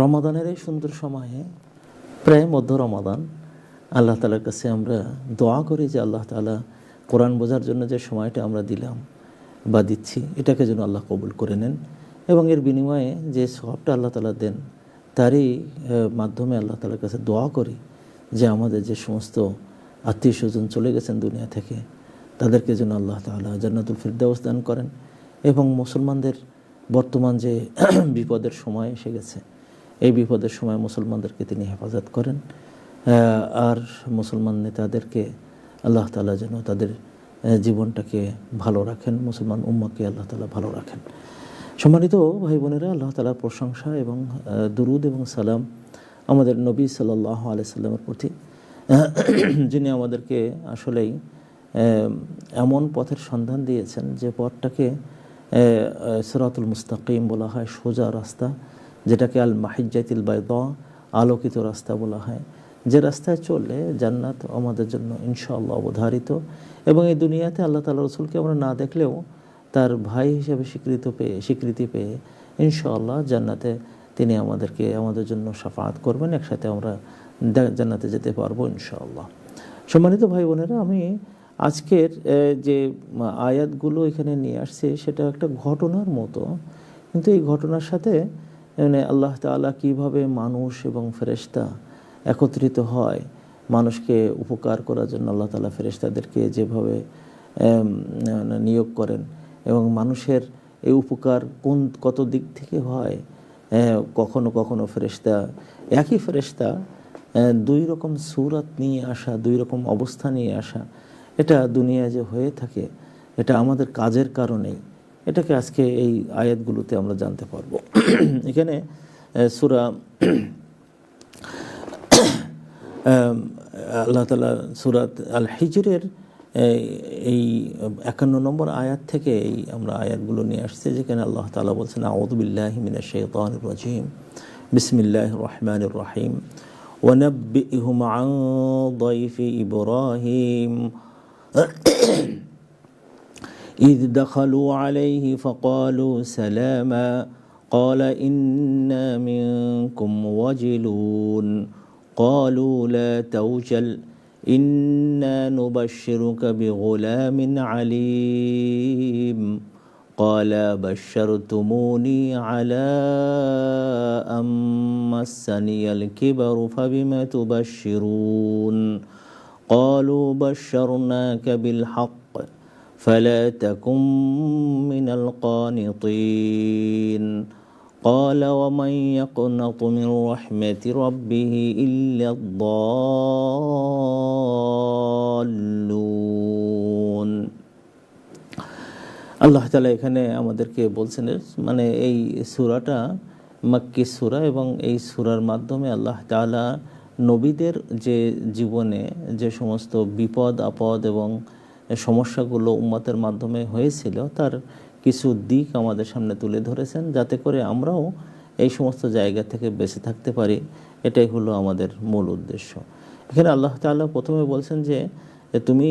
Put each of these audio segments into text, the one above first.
রমাদানের এই সুন্দর সময়ে, প্রায় মধ্য রমাদান, আল্লাহ তালার কাছে আমরা দোয়া করি যে আল্লাহ তাআলা কোরআন বোঝার জন্য যে সময়টা আমরা দিলাম বা দিচ্ছি, এটাকে যেন আল্লাহ কবুল করে নেন এবং এর বিনিময়ে যে সওয়াবটা আল্লাহ তাআলা দেন তারই মাধ্যমে আল্লাহ তাআলার কাছে দোয়া করি যে আমাদের যে সমস্ত আত্মীয় স্বজন চলে গেছেন দুনিয়া থেকে, তাদেরকে যেন আল্লাহ তাআলা জান্নাতুল ফিরদাউস দান করেন এবং মুসলমানদের বর্তমান যে বিপদের সময় এসে গেছে, এই বিপদের সময় মুসলমানদেরকে তিনি হেফাজত করেন আর মুসলমান নেতাদেরকে আল্লাহ তাআলা যেন তাদের জীবনটাকে ভালো রাখেন, মুসলমান উম্মাহকে আল্লাহ তাআলা ভালো রাখেন। সম্মানিত ভাই বোনেরা, আল্লাহ তাআলার প্রশংসা এবং দুরুদ এবং সালাম আমাদের নবী সাল্লাল্লাহু আলাইহি সাল্লামের প্রতি, যিনি আমাদেরকে আসলেই এমন পথের সন্ধান দিয়েছেন যে পথটাকে সিরাতুল মুস্তাকিম বলা হয়, সোজা রাস্তা, যেটাকে আল মাহিজ্জাতুল বাইদা, আলোকিত রাস্তা বলা হয়, যে রাস্তায় চললে জান্নাত আমাদের জন্য ইনশাআল্লাহ অবধারিত। এবং এই দুনিয়াতে আল্লাহ তাআলা রাসূলকে আমরা না দেখলেও তার ভাই হিসেবে স্বীকৃতি পেয়ে ইনশাআল্লাহ জান্নাতে তিনি আমাদের জন্য শাফাআত করবেন, একসাথে আমরা জান্নাতে যেতে পারবো ইনশাআল্লাহ। সম্মানিত ভাই বোনেরা, আমি আজকের যে আয়াতগুলো এখানে নিয়ে আসছি সেটা একটা ঘটনার মতো, কিন্তু এই ঘটনার সাথে মানে আল্লাহ তাআলা কীভাবে মানুষ এবং ফেরেশতা একত্রিত হয় মানুষকে উপকার করার জন্য, আল্লাহ তাআলা ফেরেশতাদেরকে যেভাবে নিয়োগ করেন এবং মানুষের এই উপকার কত দিক থেকে হয়। কখনো কখনো ফেরেশতা, একই ফেরেশতা দুই রকম সূরত নিয়ে আসা, দুই রকম অবস্থা নিয়ে আসা, এটা দুনিয়ায় যে হয়ে থাকে এটা আমাদের কাজের কারণেই। এটাকে আজকে এই আয়াতগুলোতে আমরা জানতে পারবো। এখানে সূরা আল্লাহ তাআলা সূরাত আল হিজরের এই 51 নম্বর আয়াত থেকে এই আমরা আয়াতগুলো নিয়ে আসছি, যেখানে আল্লাহ তাআলা বলছেন, আউযু বিল্লাহি মিনাশ শাইতানির রাজিম, বিসমিল্লাহির রহমানির রহিম, ওয়া নাব্বি'হুম আন যায়ফি ইব্রাহিম إذ دخلوا عليه فقالوا سلاما قال إنا منكم وجلون قالوا لا توجل إنا نبشرك بغلام عليم قال بشرتموني على أن مسني الكبر فبم تبشرون قالوا بشرناك بالحق فلا تكن من القانطين قال ومن يقنط من رحمة ربه إلا الضالون। আল্লাহ তাআলা এখানে আমাদেরকে বলছেন, মানে এই সূরাটা মাক্কি সূরা এবং এই সূরার মাধ্যমে আল্লাহ তাআলা নবীদের যে জীবনে যে সমস্ত বিপদ আপদ এবং সমস্যাগুলো উম্মতের মাধ্যমে হয়েছিল তার কিছু দিক আমাদের সামনে তুলে ধরেছেন, যাতে করে আমরাও এই সমস্ত জায়গা থেকে বেঁচে থাকতে পারি। এটাই হলো আমাদের মূল উদ্দেশ্য। এখানে আল্লাহ তাআলা প্রথমে বলছেন যে তুমি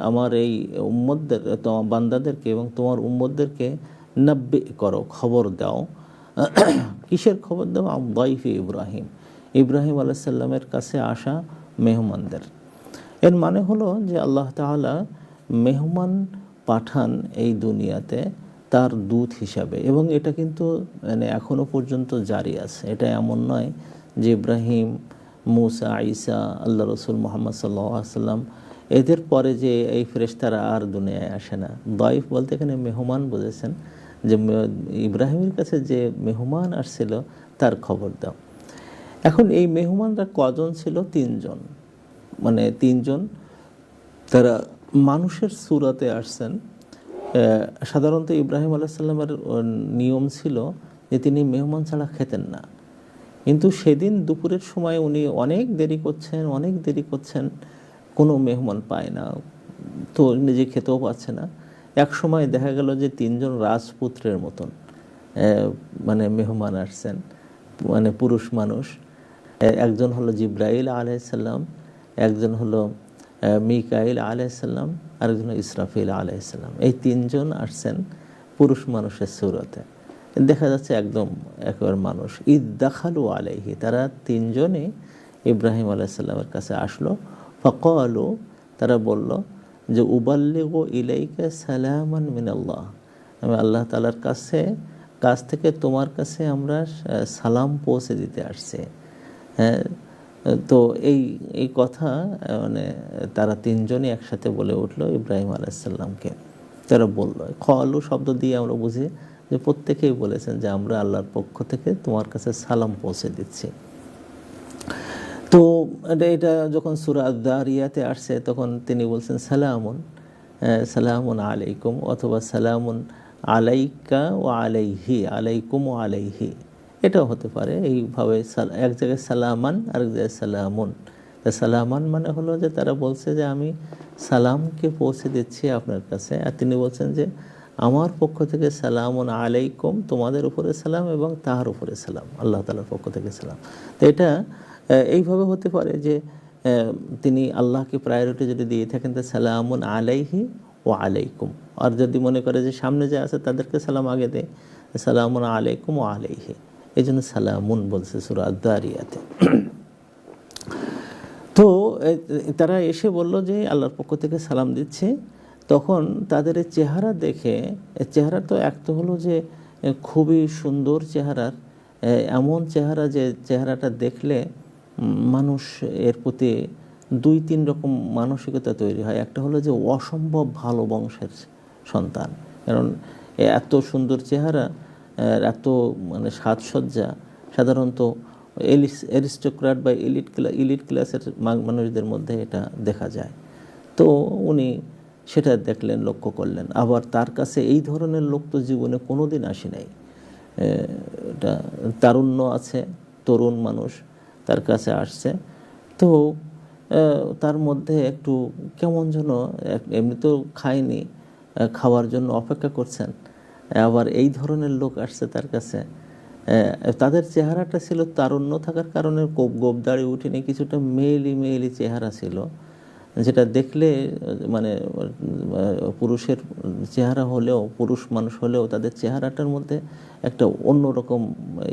আমার এই উম্মতদের, তোমার বান্দাদেরকে এবং তোমার উম্মতদেরকে নাব্বি করো, খবর দাও। কিসের খবর দাও? দাইফি ইব্রাহিম, ইব্রাহিম আলাইহিস সালামের কাছে আসা মেহমানদের। এর মানে হলো যে আল্লাহ তাআলা মেহমান পাঠান এই দুনিয়াতে তার দূত হিসাবে, এবং এটা কিন্তু মানে এখনও পর্যন্ত জারি আছে। এটা এমন নয় যে ইব্রাহিম, মুসা, ঈসা, আল্লাহ রসুল মুহাম্মদ সাল্লাল্লাহু আলাইহি ওয়াসাল্লাম এদের পরে যে এই ফেরেশতারা আর দুনিয়ায় আসে না। দাইফ বলতে এখানে মেহমান বুঝেছেন, যে ইব্রাহিমের কাছে যে মেহমান আসছিল তার খবর দাও। এখন এই মেহমানরা কজন ছিল? 3 জন, মানে 3 জন। তারা মানুষের সূরতে আসছেন। সাধারণত ইব্রাহিম আলাইহিস সালামের নিয়ম ছিল যে তিনি মেহমান ছাড়া খেতেন না, কিন্তু সেদিন দুপুরের সময় উনি অনেক দেরি করছেন, কোনো মেহমান পায় না, তো নিজে খেতেও পাচ্ছে না। এক সময় দেখা গেল যে 3 জন রাজপুত্রের মতন মানে মেহমান আসছেন, মানে পুরুষ মানুষ। একজন হলো জিব্রাইল আলাইহিস সালাম, একজন হলো মিকাইল আলাইহিস সালাম, আরেকজন ইসরাফিল আলাইহিস সালাম। এই 3 জন আসছেন পুরুষ মানুষের সূরতে। দেখা যাচ্ছে একদম একেবারে মানুষ। ঈদ দাখালু আলাইহি, তারা তিনজনে ইব্রাহিম আলাইসাল্লামের কাছে আসলো। ফাকালু, তারা বলল যে উবাল্লিগু ইলাইকা সালামান মিনাল্লাহ, আমি আল্লাহ তাআলার কাছ থেকে তোমার কাছে আমরা সালাম পৌঁছে দিতে আসছি। হ্যাঁ, তো এই এই কথা মানে তারা তিনজনই একসাথে বলে উঠলো ইব্রাহিম আলাইসাল্লামকে। তারা বলল, কলু শব্দ দিয়ে আমরা বুঝি যে প্রত্যেকেই বলেছেন যে আমরা আল্লাহর পক্ষ থেকে তোমার কাছে সালাম পৌঁছে দিচ্ছি। তো এটা যখন সূরা আদ-দারিয়াতে আসছে তখন তিনি বলছেন সালামুন, সালামুন আলাইকুম, অথবা সালামুন আলাইকা ও আলাইহি, আলাইকুম ও আলাইহি, এটাও হতে পারে। এইভাবে এক জায়গায় সালামান, আরেক জায়গায় সালামুন। সালামান মানে হলো যে তারা বলছে যে আমি সালামকে পৌঁছে দিচ্ছি আপনার কাছে, আর তিনি বলছেন যে আমার পক্ষ থেকে সালামুন আলাইকুম, তোমাদের উপরে সালাম এবং তাহার উপরে সালাম, আল্লাহ তাআলার পক্ষ থেকে সালাম। তো এটা এইভাবে হতে পারে যে তিনি আল্লাহকে প্রায়োরিটি যদি দিয়ে থাকেন তো সালামুন আলাইহি ও আলাইকুম, আর যদি মনে করে যে সামনে যে আছে তাদেরকে সালাম আগে দেয়, সালামুন আলাইকুম ও আলাইহি, এই জন্য সালামুন বলছে সূরা আদ-দারিয়াতে। তো তারা এসে বলল যে আল্লাহর পক্ষ থেকে সালাম দিচ্ছে। তখন তাদের এই চেহারা দেখে, চেহারা তো এক তো হলো যে খুবই সুন্দর চেহারার, এমন চেহারা যে চেহারাটা দেখলে মানুষ এর প্রতি দুই তিন রকম মানসিকতা তৈরি হয়। একটা হলো যে অসম্ভব ভালো বংশের সন্তান, কারণ এত সুন্দর চেহারা, এত মানে সাজসজ্জা সাধারণত অ্যারিস্টোক্র্যাট বা ইলিট ক্লাসের মানুষদের মধ্যে এটা দেখা যায়। তো উনি সেটা দেখলেন, লক্ষ্য করলেন। আবার তার কাছে এই ধরনের লোক তো জীবনে কোনো দিন আসে নাই। এটা তারুণ্য আছে, তরুণ মানুষ তার কাছে আসছে। তো তার মধ্যে একটু কেমন যেন, এমনি তো খায়নি, খাওয়ার জন্য অপেক্ষা করছেন, আবার এই ধরনের লোক আসছে তার কাছে। তাদের চেহারাটা ছিল তারুণ্য থাকার কারণে গোঁফ দাড়ি উঠেনি, কিছুটা মেয়েলি মেয়েলি চেহারা ছিল, যেটা দেখলে মানে পুরুষের চেহারা হলেও, পুরুষ মানুষ হলেও তাদের চেহারাটার মধ্যে একটা অন্যরকম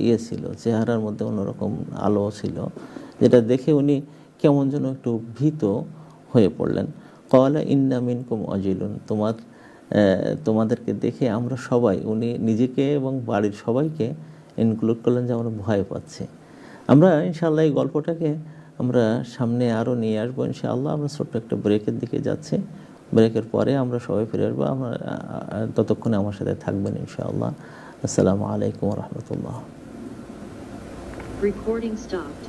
ইয়ে ছিল, চেহারার মধ্যে অন্যরকম আলো ছিল, যেটা দেখে উনি কেমন যেন একটু ভীত হয়ে পড়লেন। ক্বালা ইন্না মিনকুম ওয়াজিলুন, তোমাদেরকে দেখে আমরা সবাই, উনি নিজেকে এবং বাড়ির সবাইকে ইনক্লুড করলেন যে আমরা ভয় পাচ্ছি। আমরা ইনশাআল্লাহ এই গল্পটাকে আমরা সামনে আরও নিয়ে আসবো ইনশাআল্লাহ। আমরা ছোট্ট একটা ব্রেকের দিকে যাচ্ছি, ব্রেকের পরে আমরা সবাই ফিরে আসবো। আমরা ততক্ষণে আমার সাথে থাকবেন ইনশাআল্লাহ। আসসালামু আলাইকুম ওয়া রাহমাতুল্লাহ। Recording stopped.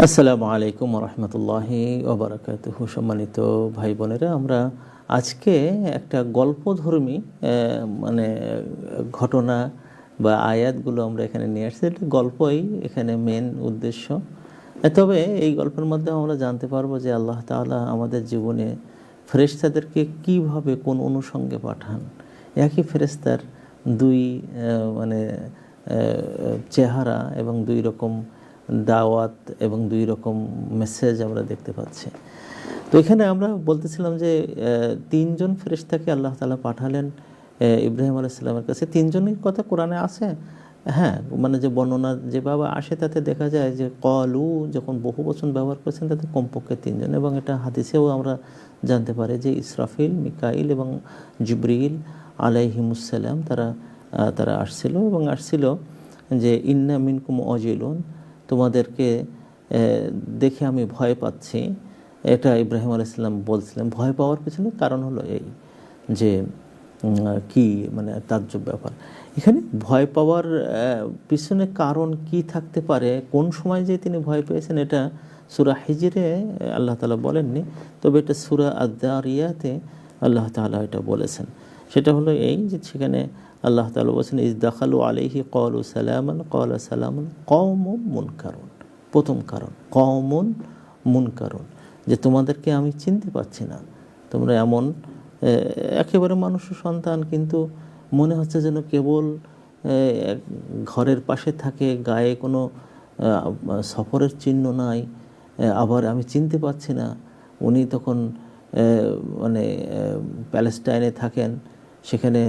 আসসালামু আলাইকুম রহমতুল্লাহি ওবরাকাতুহু। সম্মানিত ভাই বোনেরা, আমরা আজকে একটা গল্পধর্মী মানে ঘটনা বা আয়াতগুলো আমরা এখানে নিয়ে আসছি। এটা গল্পই এখানে মেন উদ্দেশ্য। তবে এই গল্পের মধ্যে আমরা জানতে পারবো যে আল্লাহ তাআলা আমাদের জীবনে ফেরেশতাদেরকে কিভাবে কোন অনুষঙ্গে পাঠান। একই ফেরেশতার দুই মানে চেহারা এবং দুই রকম দাওয়াত এবং দুই রকম মেসেজ আমরা দেখতে পাচ্ছি। তো এখানে আমরা বলতেছিলাম যে তিনজন ফেরেশতাকে আল্লাহ তাআলা পাঠালেন ইব্রাহিম আলাইহিস সালামের কাছে। তিনজনের কথা কোরআনে আছে, হ্যাঁ, মানে যে বর্ণনা যেভাবে আসে তাতে দেখা যায় যে কলু যখন বহু বচন ব্যবহার করেছেন তাতে কমপক্ষে তিনজন, এবং এটা হাদিসেও আমরা জানতে পারি যে ইসরাফিল, মিকাইল এবং জিবরিল আলাইহিমুসসালাম তারা আসছিল এবং আসছিল যে ইন্না মিনকুম অজিলুন, তোমাদেরকে দেখে আমি ভয় পাচ্ছি। এটা ইব্রাহিম আলাইহিস সালাম বলছিলেন। ভয় পাওয়ার পিছনে কারণ হলো এই যে কি মানে তাজ্জব ব্যাপার। এখানে ভয় পাওয়ার পিছনে কারণ কি থাকতে পারে, কোন সময় যে তিনি ভয় পেয়েছেন, এটা সূরা হিজরে আল্লাহ তাআলা বলেননি, তবে এটা সূরা আদ-দারিয়াতে আল্লাহ তাআলা এটা বলেছেন। সেটা হলো এই যে সেখানে আল্লাহ তাআলা বলেছেন ইজ দাখালু আলাইহি ক্বালু সালামান ক্বালা সালামুন কওমুন মুনকারুন। প্রথম কারণ কওমুন মুনকারুন, যে তোমাদেরকে আমি চিনতে পারছি না, তোমরা এমন একেবারে মানুষের সন্তান, কিন্তু মনে হচ্ছে যেন কেবল ঘরের পাশে থাকে, গায়ে কোনো সফরের চিহ্ন নাই, আবার আমি চিনতে পারছি না। উনি তখন মানে প্যালেস্টাইনে থাকেন, সেখানে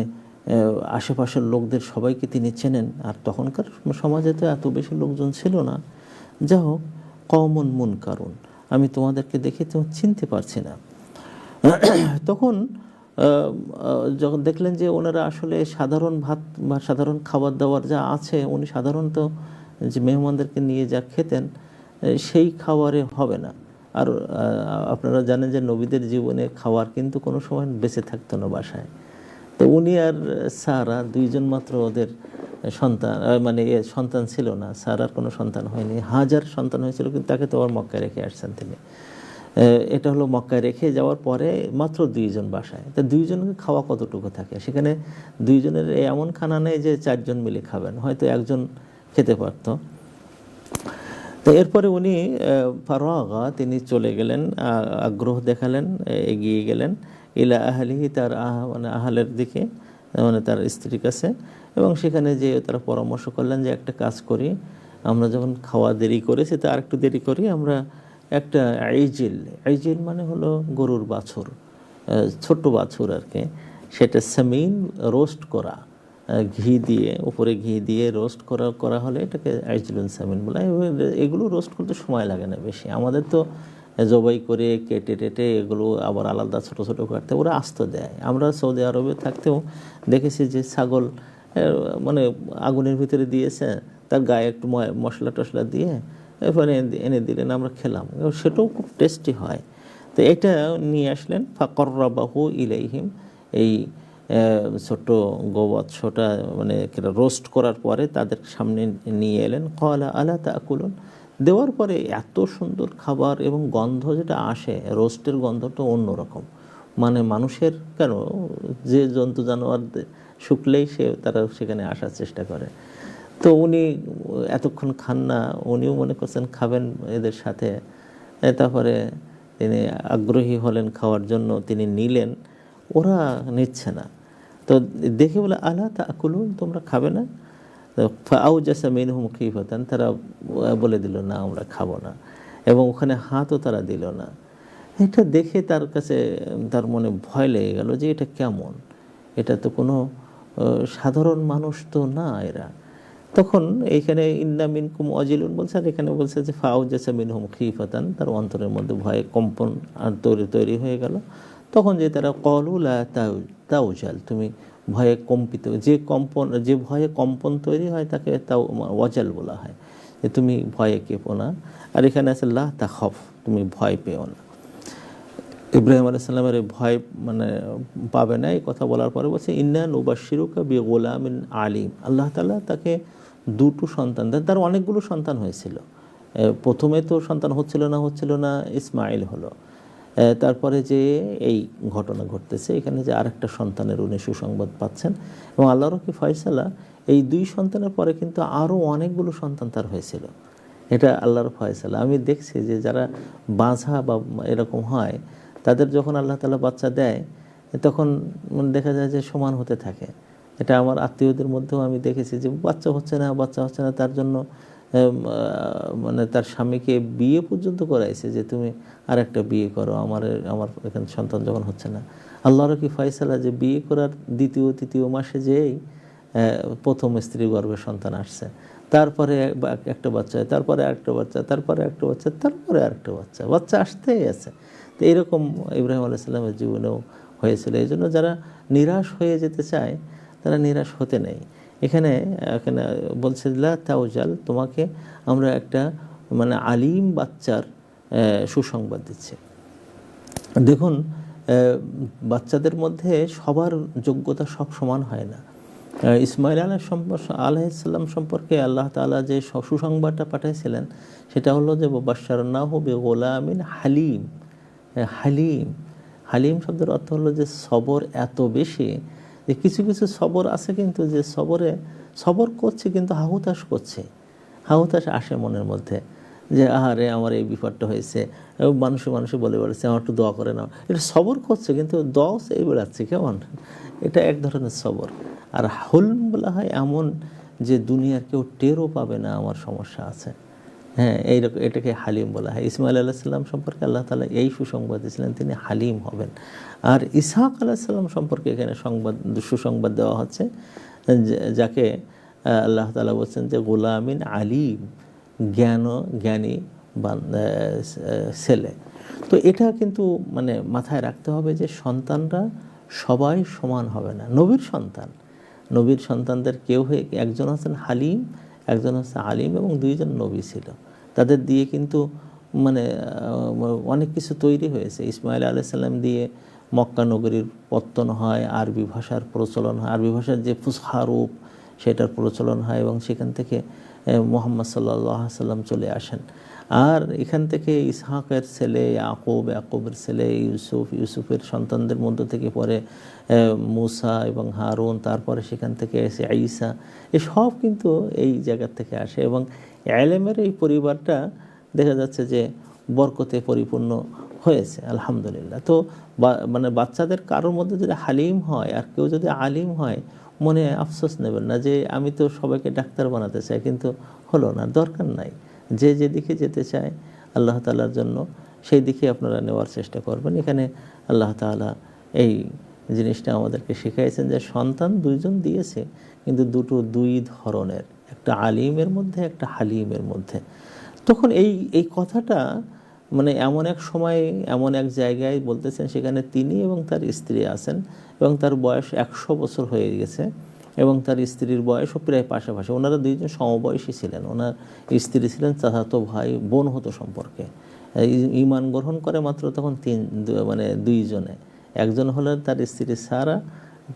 আশেপাশের লোকদের সবাইকে তিনি চেনেন, আর তখনকার সমাজে তো এত বেশি লোকজন ছিল না। যা হোক, কওমুন মুনকারুন, আমি তোমাদেরকে দেখে তো চিনতে পারছি না। তখন যখন দেখলেন যে ওনারা আসলে সাধারণ ভাত বা সাধারণ খাবার দাবার যা আছে, উনি সাধারণত যে মেহমানদেরকে নিয়ে যা খেতেন সেই খাবারে হবে না। আর আপনারা জানেন যে নবীদের জীবনে খাওয়ার কিন্তু কোনো সময় বেঁচে থাকতো না বাসায়। তো উনি আর সারা দুইজন মাত্র ওদের সন্তান, মানে সন্তান ছিল না। সারার কোনো সন্তান হয়নি, হাজার সন্তান হয়েছিল, কিন্তু তাকে তো আবার মক্কায় রেখে আসছেন তিনি। এটা হলো মক্কায় রেখে যাওয়ার পরে মাত্র দুইজন বাসায়। তা দুইজনকে খাওয়া কতটুকু থাকে, সেখানে দুইজনের এমন খানা নেই যে চারজন মিলে খাবেন, হয়তো একজন খেতে পারত। তো এরপরে উনি ফারাগা, তিনি চলে গেলেন, আগ্রহ দেখালেন, এগিয়ে গেলেন ইলা আহলিহি, তার মানে আহলের দিকে, মানে তার স্ত্রীর কাছে, এবং সেখানে যে তারা পরামর্শ করলেন যে একটা কাজ করি, আমরা যখন খাওয়া দেরি করেছি তা আরেকটু দেরি করি, আমরা একটা আইজিল মানে হলো গরুর বাছুর, ছোট্ট বাছুর আর কি, সেটা সামিন রোস্ট করা, ঘি দিয়ে, উপরে ঘি দিয়ে রোস্ট করা হলে এটাকে আইজিলুন সামিন বলে। এগুলো রোস্ট করতে সময় লাগে না বেশি, আমাদের তো জবাই করে কেটে টেটে এগুলো আবার আলাদা ছোট ছোট কাটতে ওরা আস্ত দেয়। আমরা সৌদি আরবে থাকতেও দেখেছি যে ছাগল মানে আগুনের ভিতরে দিয়েছে, তার গায়ে একটু মশলা টশলা দিয়ে এরপরে এনে দিলেন, আমরা খেলাম, সেটাও খুব টেস্টি হয়। তো এটা নিয়ে আসলেন, ফাকররাবাহু ইলাইহিম, এই ছোট্ট গোবৎসটা মানে রোস্ট করার পরে তাদের সামনে নিয়ে এলেন। ক্বালা আলা তাকুলুন, দেওয়ার পরে এত সুন্দর খাবার এবং গন্ধ যেটা আসে, রোস্টের গন্ধটা অন্যরকম, মানে মানুষের কেন, যে জন্তু জানোয়ার শুকলেই তারা সেখানে আসার চেষ্টা করে। তো উনি এতক্ষণ খান না, উনিও মনে করছেন খাবেন এদের সাথে। তারপরে তিনি আগ্রহী হলেন খাওয়ার জন্য, তিনি নিলেন, ওরা নিচ্ছে না। তো দেখে বলে আলা তাকুলুন, তোমরা খাবে না? ফাআউজাসা মিনহুম খিফাতান, তারা বলে দিল না আমরা খাবো না, এবং ওখানে হাতও তারা দিল না। এটা দেখে তার কাছে তার মনে ভয় লেগে গেল যে এটা কেমন, এটা তো কোনো সাধারণ মানুষ তো না এরা। তখন এইখানে ইন্না মিনকুম ওয়াজিলুন বলছে, আর এখানে বলছে যে ফাউজাসা মিনহুম খিফাতান, তার অন্তরের মধ্যে ভয়ে কম্পন আর তৈরি হয়ে গেল। তখন যে তারা ক্বালু লা তাউজাল, তুমি ভয়ে কম্পিত, যে ভয়ে কম্পন তৈরি হয় তাকে ওয়াজাল বলা হয়, যে তুমি ভয়ে কেঁপো না। আর এখানে আছে লা তাখাফ, তুমি ভয় পেও না। ইব্রাহিম আলাইহিস সালামের ভয় মানে পাবে না, এই কথা বলার পরে বলছে ইন্না নুবাশশিরুকা বিগুলামিন আলিম, আল্লাহ তাআলা তাকে দুটো সন্তান দেন। তার অনেকগুলো সন্তান হয়েছিল, প্রথমে তো সন্তান হচ্ছিল না, ইসমাইল হলো। তারপরে যে এই ঘটনা ঘটতেছে এখানে, যে আরেকটা সন্তানের উনি সুসংবাদ পাচ্ছেন, এবং আল্লাহর কি ফয়সালা, এই 2 সন্তানের পরে কিন্তু আরও অনেকগুলো সন্তান তার হয়েছিল। এটা আল্লাহর ফয়সালা। আমি দেখছি যে যারা বাঁঝা বা এরকম হয়, তাদের যখন আল্লাহ তাআলা বাচ্চা দেয়, তখন দেখা যায় যে সমান হতে থাকে। এটা আমার আত্মীয়দের মধ্যেও আমি দেখেছি যে বাচ্চা হচ্ছে না, তার জন্য মানে তার স্বামীকে বিয়ে পর্যন্ত করাইছে যে তুমি আরেকটা বিয়ে করো, আমার এখানে সন্তান যখন হচ্ছে না। আল্লাহর কি ফয়সালা যে বিয়ে করার দ্বিতীয় তৃতীয় মাসে যেই প্রথম স্ত্রী গর্ভে সন্তান আসছে, তারপরে একটা বাচ্চা, তারপরে আরেকটা বাচ্চা, তারপরে আরেকটা বাচ্চা আসতেই আছে। তো এইরকম ইব্রাহিম আলাইহিস সালামের জীবনেও হয়েছিল। এই জন্য যারা নিরাশ হয়ে যেতে চায় তারা নিরাশ হতে নেই। এখানে বলছে লা তাওজাল, তোমাকে আমরা একটা মানে আলিম বাচ্চার সুসংবাদ দিচ্ছে। দেখুন, বাচ্চাদের মধ্যে সবার যোগ্যতা সব সমান হয় না। ইসমাইল আলাইহিসসালাম সম্পর্কে আল্লাহ তাআলা যে সুসংবাদটা পাঠিয়েছিলেন, সেটা হলো যে বাশশারনাহু বিগুলামিন হালিম। হালিম হালিম শব্দের অর্থ হলো যে সবর এত বেশি যে কিছু কিছু সবর আছে কিন্তু যে সবর করছে কিন্তু হাহুতাশ আসে মনের মধ্যে, যে আহারে আমার এই বিপদটা হয়েছে, এবং মানুষে বলে বেড়াচ্ছে আমার একটু দোয়া করে নাও। এটা সবর করছে কিন্তু দোয়াও এই বেড়াচ্ছে কেমন, এটা এক ধরনের সবর। আর হুলম বলা হয় এমন যে দুনিয়ার কেউ টেরও পাবে না আমার সমস্যা আছে। হ্যাঁ, এইরকম এটাকে হালিম বলা হয়। ইসমাইল আলাইহিস সালাম সম্পর্কে আল্লাহ তাআলা এই সুসংবাদ দিয়েছিলেন, তিনি হালিম হবেন। আর ইসহাক আলাইহিস সালাম সম্পর্কে এখানে সুসংবাদ দেওয়া হচ্ছে, যাকে আল্লাহ তাআলা বলছেন যে গোলামিন আলিম, জ্ঞানী ছেলে। তো এটা কিন্তু মানে মাথায় রাখতে হবে যে সন্তানরা সবাই সমান হবে না। নবীর সন্তানদের কেউ একজন হচ্ছেন হালিম, একজন হচ্ছে আলিম, এবং 2 জন নবী ছিল। তাদের দিয়ে কিন্তু মানে অনেক কিছু তৈরি হয়েছে। ইসমাইল আলাইহিস সালাম দিয়ে মক্কা নগরীর পত্তন হয়, আরবি ভাষার প্রচলন হয়, আরবি ভাষার যে ফুসহা রূপ সেটার প্রচলন হয়, এবং সেখান থেকে মুহাম্মদ সাল্লাল্লাহু আলাইহি সাল্লাম চলে আসেন। আর এখান থেকে ইসহাকের ছেলে ইয়াকুবের ছেলে ইউসুফের সন্তানদের মধ্য থেকে পরে মূসা এবং হারুন, তারপরে সেখান থেকে এসে ঈসা, এসব কিন্তু এই জায়গা থেকে আসে। এবং ইলমের এই পরিবারটা দেখা যাচ্ছে যে বরকতে পরিপূর্ণ হয়েছে, আলহামদুলিল্লাহ। তো মানে বাচ্চাদের কারোর মধ্যে যদি হালিম হয় আর কেউ যদি আলিম হয়, মনে আফসোস নেবেন না যে আমি তো সবাইকে ডাক্তার বানাতে চাই কিন্তু হলো না, দরকার নাই। যে যেদিকে যেতে চায় আল্লাহ তাআলার জন্য, সেই দিকে আপনারা নেওয়ার চেষ্টা করবেন। এখানে আল্লাহ তাআলা এই জিনিসটা আমাদেরকে শিখাইছেন যে সন্তান 2 জন দিয়েছে, কিন্তু দুই ধরনের, একটা আলিমের মধ্যে, একটা হালিমের মধ্যে। তখন এই কথাটা মানে এমন এক সময় এমন এক জায়গায় বলতেছেন, সেখানে তিনি এবং তার স্ত্রী আছেন, এবং তার বয়স 100 বছর হয়ে গেছে, এবং তার স্ত্রীর বয়সও প্রায় পাশাপাশি। ওনারা 2 জন সমবয়সী ছিলেন। ওনার স্ত্রী ছিলেন চাচাতো ভাই বোন হতো সম্পর্কে। ঈমান গ্রহণ করে মাত্র তখন 2 জনে। একজন হলেন তার স্ত্রী সারা,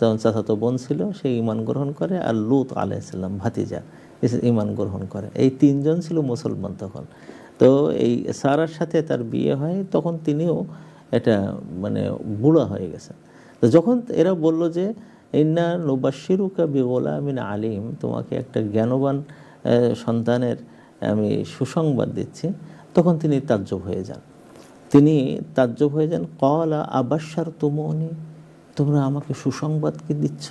তখন চাচাতো বোন ছিল, সে ঈমান গ্রহণ করে। আর লূত আলাইহিস সালাম ভাতিজা ঈমান গ্রহণ করে। এই 3 জন ছিল মুসলমান তখন। তো এই সারার সাথে তার বিয়ে হয়, তখন তিনিও এটা মানে বুড়া হয়ে গেছেন। তো যখন এরা বলল যে ইন্না নুবাশশিরুকা বিগুলামিন আলিম, তোমাকে একটা জ্ঞানবান সন্তানের আমি সুসংবাদ দিচ্ছি, তখন তিনি তাজ্জব হয়ে যান। ক্বালা আবাশশারতুমুনি, তোমরা আমাকে সুসংবাদ কি দিচ্ছ?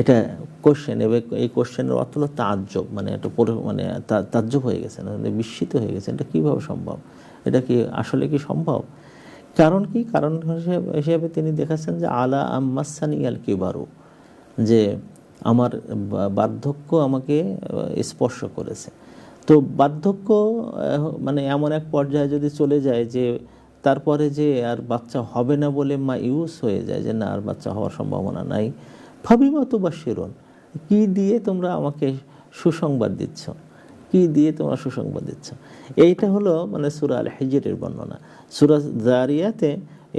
এটা কোশ্চেন, এবং এই কোশ্চেনের অর্থ হলো তাজ্জব, মানে এটা মানে তাজ্জব হয়ে গেছেন, বিস্মিত হয়ে গেছেন, এটা কীভাবে সম্ভব, এটা কি আসলে কি সম্ভব? কারণ হিসেবে তিনি দেখাচ্ছেন যে আলা আম্মাসানি আল কিবারু, যে আমার বার্ধক্য আমাকে স্পর্শ করেছে। তো বার্ধক্য মানে এমন এক পর্যায়ে যদি চলে যায় যে তারপরে যে আর বাচ্চা হবে না বলে মায়ুস হয়ে যায়, যে না আর বাচ্চা হওয়ার সম্ভাবনা নাই, ফাবিমা তুবাশশিরুন, কি দিয়ে তোমরা আমাকে সুসংবাদ দিচ্ছ? এইটা হলো মানে সূরা আল হিজরের বর্ণনা। সূরা যারিয়াতে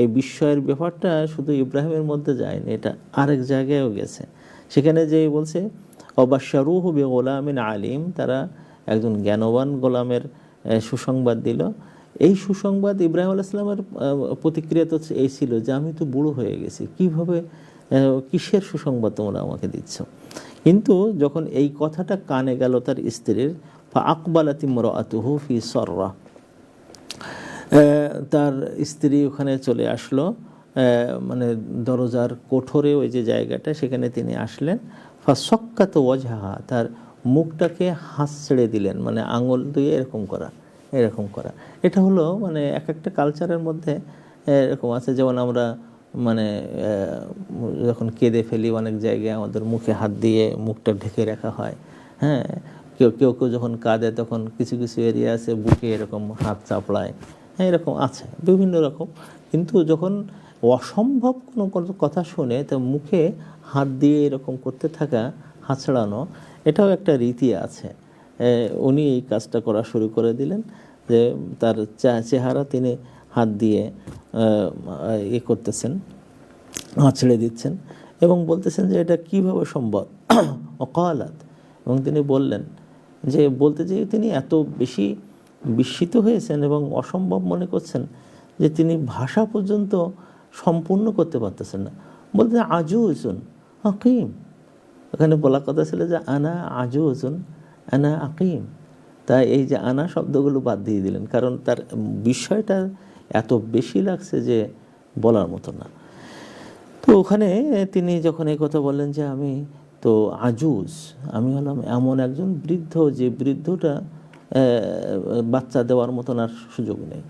এই বিস্ময়ের ব্যাপারটা শুধু ইব্রাহিমের মধ্যে যায়নি, এটা আরেক জায়গায়ও গেছে। সেখানে যে বলছে অবাশশারুহু বিগুলামিন আলিম, তারা একজন জ্ঞানবান গোলামের সুসংবাদ দিল। এই সুসংবাদ ইব্রাহিম আলাইহিস সালামের প্রতিক্রিয়া তো এই ছিল যে আমি তো বুড়ো হয়ে গেছি, কিভাবে কিসের সুসংবাদ তোমরা আমাকে দিচ্ছ। কিন্তু যখন এই কথাটা কানে গেল তার স্ত্রীর, ফা আকবালাত ইমরাতুহু ফি সররা, তার স্ত্রী ওখানে চলে আসলো, মানে দরজার কোঠরে ওই যে জায়গাটা, সেখানে তিনি আসলেন। ফা সক্কাত ওয়াজহাহা, তার মুখটাকে হাত ছেড়ে দিলেন, মানে আঙুল দিয়ে এরকম করা, এরকম করা। এটা হলো মানে এক একটা কালচারের মধ্যে এরকম আছে। যেমন আমরা মানে যখন কেঁদে ফেলি অনেক জায়গায় আমাদের মুখে হাত দিয়ে মুখটা ঢেকে রাখা হয়। হ্যাঁ, কেউ কেউ কেউ যখন কাঁদে তখন কিছু কিছু এরিয়া আছে বুকে এরকম হাত চাপড়ায়, হ্যাঁ এরকম আছে বিভিন্ন রকম। কিন্তু যখন অসম্ভব কোনো কথা শুনে তো মুখে হাত দিয়ে এরকম করতে থাকা, হাত ছাড়ানো, এটাও একটা রীতি আছে। উনি এই কাজটা করা শুরু করে দিলেন, যে তার চেহারা তিনি হাত দিয়ে করতেছেন, হাত ছেড়ে দিচ্ছেন এবং বলতেছেন যে এটা কিভাবে সম্ভব। অকালাত, এবং তিনি বললেন যে বলতে যেয়ে তিনি এত বেশি বিস্মিত হয়েছেন এবং অসম্ভব মনে করছেন যে তিনি ভাষা পর্যন্ত সম্পূর্ণ করতে পারতেছেন না। বলতে আজুজুন আকিম, ওখানে বলা কথা ছিল যে আনা আজুজুন আনা আকিম। তাই এই যে আনা শব্দগুলো বাদ দিয়ে দিলেন, কারণ তার বিষয়টা এত বেশি লাগছে যে বলার মতো না। তো ওখানে তিনি যখন এই কথা বললেন যে আমি তো আজুজ, আমি হলাম এমন একজন বৃদ্ধ যে বৃদ্ধটা বাচ্চা দেওয়ার মতন আর সুযোগ নেই।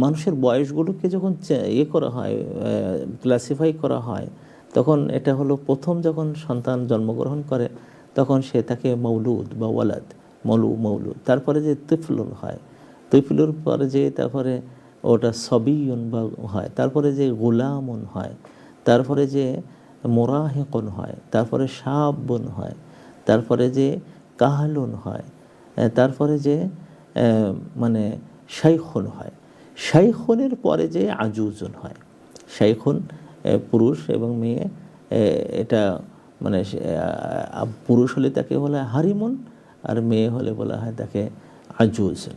মানুষের বয়সগুলোকে যখন করা হয়, ক্লাসিফাই করা হয়, তখন এটা হলো প্রথম যখন সন্তান জন্মগ্রহণ করে তখন সে থাকে মৌলুদ বা ওয়ালাদ, মৌলুদ, তারপরে যে তিফলুন হয়, তিফলুর পরে যে তারপরে ওটা সবিয়ন বা হয়, তারপরে যে গোলামন হয়, তারপরে যে মোরাহেকন হয়, তারপরে শাবন হয়, তারপরে যে কাহলুন হয়, তারপরে যে মানে শাইখুন হয়, শাইখুনের পরে যে আজুজুন হয়। শাইখুন পুরুষ এবং মেয়ে, এটা মানে পুরুষ হলে তাকে বলা হয় হারিমুন, আর মেয়ে হলে বলা হয় তাকে আজুজুন।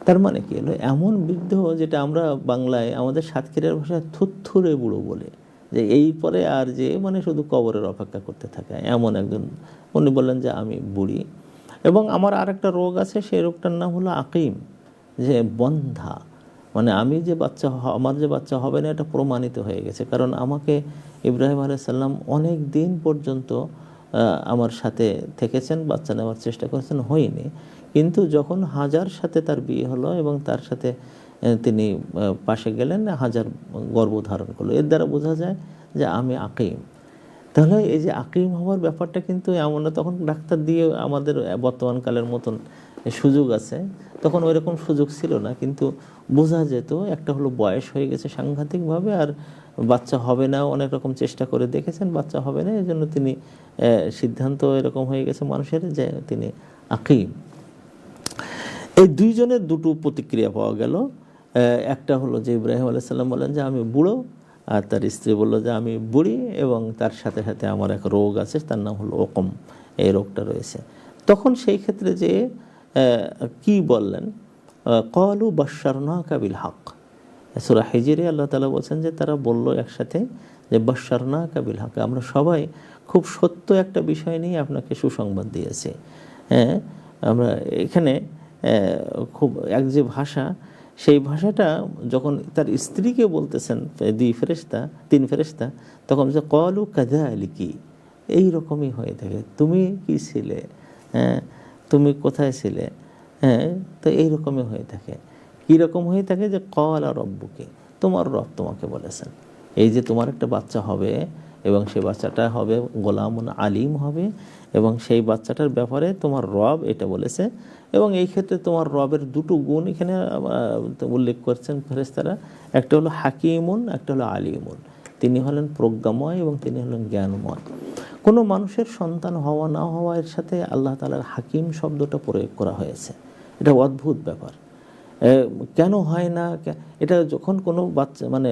তার মানে কি হলো, এমন বৃদ্ধ যেটা আমরা বাংলায় আমাদের সাতক্ষীরার ভাষায় থুত্থুরে বুড়ো বলে, যে এই পরে আর যে মানে শুধু কবরের অপেক্ষা করতে থাকে এমন একজন। উনি বললেন যে আমি বুড়ি এবং আমার আরেকটা রোগ আছে, সেই রোগটার নাম হলো আকিম, যে বন্ধা, মানে আমি যে বাচ্চা আমার যে বাচ্চা হবে না এটা প্রমাণিত হয়ে গেছে। কারণ আমাকে ইব্রাহিম আলাইহিস সালাম অনেক দিন পর্যন্ত আমার সাথে থেকেছেন, বাচ্চা নেওয়ার চেষ্টা করেছেন, হয়নি। কিন্তু যখন হাজার সাথে তার বিয়ে হলো এবং তার সাথে তিনি পাশে গেলেন, হাজার গর্ভধারণ করলো। এর দ্বারা বোঝা যায় যে আমি আকিম। তাহলে এই যে আকিম হওয়ার ব্যাপারটা কিন্তু এমন না, তখন ডাক্তার দিয়ে আমাদের বর্তমান কালের মতন সুযোগ আছে, তখন ওই রকম সুযোগ ছিল না। কিন্তু বোঝা যেত একটা হলো বয়স হয়ে গেছে সাংঘাতিকভাবে, আর বাচ্চা হবে না, অনেক রকম চেষ্টা করে দেখেছেন বাচ্চা হবে না, এই জন্য তিনি সিদ্ধান্ত এরকম হয়ে গেছে মানুষের যে তিনি আকিম। এই দুইজনের দুটো প্রতিক্রিয়া পাওয়া গেল। একটা হলো যে ইব্রাহিম আলাইহিস সালাম বলেন যে আমি বুড়ো, আর তার স্ত্রী বললো যে আমি বুড়ি এবং তার সাথে সাথে আমার এক রোগ আছে, তার নাম হলো ওকম, এই রোগটা রয়েছে। তখন সেই ক্ষেত্রে যে কি বললেন, ক্বালু বাশশারনাকা বিল হক, সূরা হিজরে আল্লাহ তাআলা বলছেন যে তারা বলল একসাথে যে বাশশারনাকা বিল হক, আমরা সবাই খুব সত্য একটা বিষয় নিয়ে আপনাকে সুসংবাদ দিয়েছি। হ্যাঁ, আমরা এখানে খুব এক যে ভাষা, সেই ভাষাটা যখন তার স্ত্রীকে বলতেছেন তিন ফেরেশতা, তখন যে ক্বালু কাযালিকি, এই রকমই হয়ে থাকে, তুমি কি ছিলে, হ্যাঁ তুমি কোথায় ছিলে, হ্যাঁ তো এইরকমই হয়ে থাকে। কীরকম হয়ে থাকে, যে ক্বালা রব্বুকি, তোমার রব তোমাকে বলেছেন এই যে তোমার একটা বাচ্চা হবে এবং সেই বাচ্চাটা হবে গোলামুন আলিম হবে, এবং সেই বাচ্চাটার ব্যাপারে তোমার রব এটা বলেছে। এবং এই ক্ষেত্রে তোমার রবের দুটো গুণ এখানে উল্লেখ করছেন ফেরেশতারা, একটা হলো হাকিমুন, একটা হলো আলিমুন। তিনি হলেন প্রজ্ঞাময় এবং তিনি হলেন জ্ঞানময়। কোনো মানুষের সন্তান হওয়া না হওয়া এর সাথে আল্লাহ তাআলার হাকিম শব্দটা প্রয়োগ করা হয়েছে। এটা অদ্ভুত ব্যাপার। কেন হয় না, এটা যখন কোনো বাচ্চা মানে